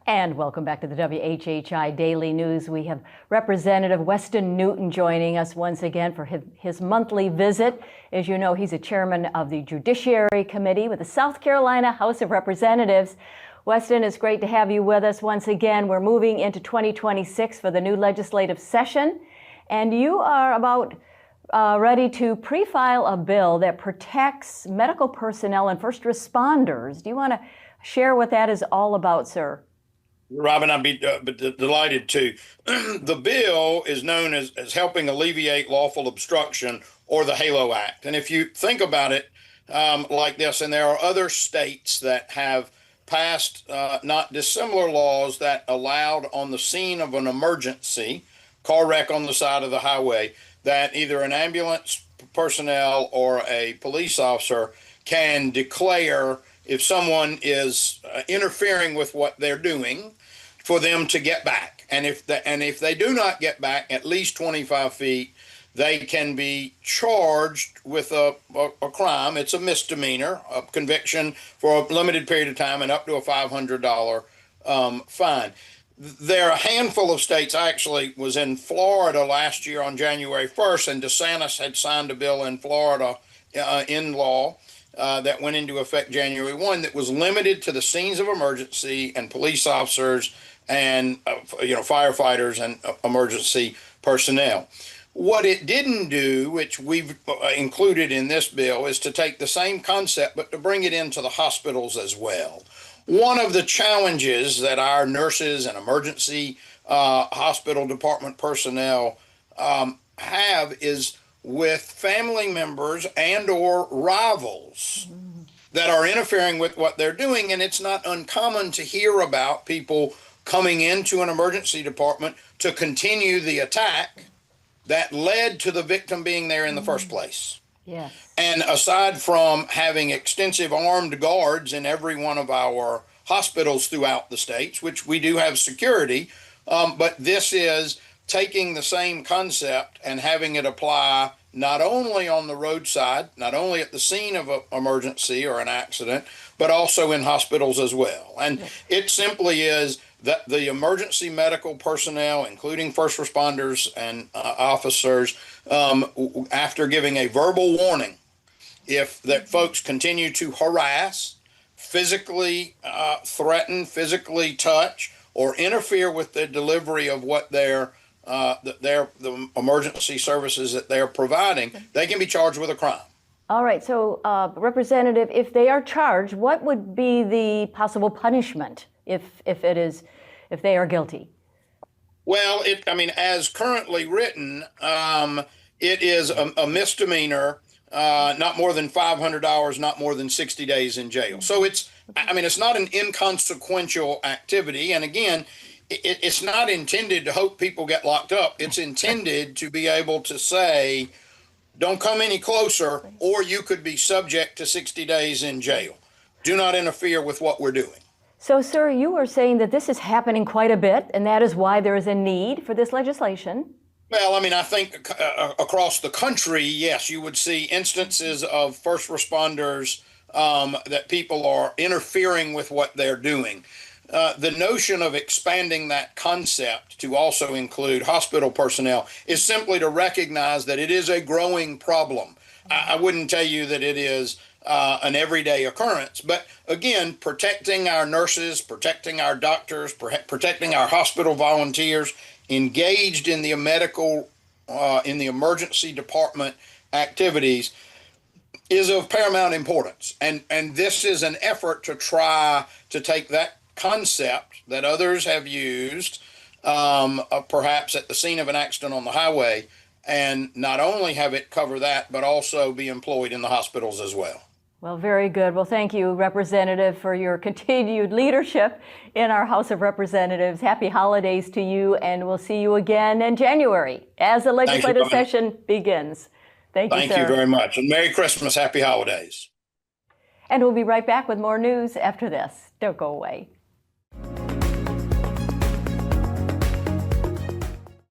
And welcome back to the WHHI Daily News. We have Representative Weston Newton joining us once again for his monthly visit. As you know, he's a chairman of the Judiciary Committee with the South Carolina House of Representatives. Weston, it's great to have you with us once again. We're moving into 2026 for the new legislative session, and you are about ready to pre-file a bill that protects medical personnel and first responders. Do you want to share what that is all about, sir? Robyn, I'd be delighted to. The bill is known as helping alleviate lawful obstruction, or the HALO Act. And if you think about it like this, and there are other states that have passed not dissimilar laws that allowed on the scene of an emergency, car wreck on the side of the highway, that either an ambulance personnel or a police officer can declare if someone is interfering with what they're doing, for them to get back. And if they do not get back at least 25 feet, they can be charged with a crime. It's a misdemeanor, a conviction for a limited period of time, and up to a $500 fine. There are a handful of states. I actually was in Florida last year on January 1st, and DeSantis had signed a bill in Florida in law that went into effect January 1 that was limited to the scenes of emergency and police officers and firefighters and emergency personnel. What it didn't do, which we've included in this bill, is to take the same concept but to bring it into the hospitals as well. One of the challenges that our nurses and emergency hospital department personnel have is with family members and or rivals that are interfering with what they're doing. And it's not uncommon to hear about people coming into an emergency department to continue the attack that led to the victim being there in the first place. Yes. And aside from having extensive armed guards in every one of our hospitals throughout the states, which we do have security, but this is taking the same concept and having it apply not only on the roadside, not only at the scene of an emergency or an accident, but also in hospitals as well. And it simply is that the emergency medical personnel, including first responders and officers, after giving a verbal warning, if that folks continue to harass, physically threaten, physically touch, or interfere with the delivery of what the emergency services that they're providing, they can be charged with a crime. All right. So, Representative, if they are charged, what would be the possible punishment if they are guilty? Well, as currently written, it is a misdemeanor, not more than $500, not more than 60 days in jail. So it's not an inconsequential activity. And again, it's not intended to hope people get locked up. It's intended to be able to say, don't come any closer, or you could be subject to 60 days in jail. Do not interfere with what we're doing. So, sir, you are saying that this is happening quite a bit, and that is why there is a need for this legislation? Well, I think across the country, yes, you would see instances of first responders that people are interfering with what they're doing. The notion of expanding that concept to also include hospital personnel is simply to recognize that it is a growing problem. I wouldn't tell you that it is an everyday occurrence, but again, protecting our nurses, protecting our doctors, protecting our hospital volunteers engaged in the in the emergency department activities is of paramount importance. And this is an effort to try to take that concept that others have used, perhaps at the scene of an accident on the highway, and not only have it cover that, but also be employed in the hospitals as well. Well, very good. Well, thank you, Representative, for your continued leadership in our House of Representatives. Happy holidays to you, and we'll see you again in January as the legislative session begins. Thank you, sir. Thank you very much, and Merry Christmas, Happy Holidays. And we'll be right back with more news after this. Don't go away.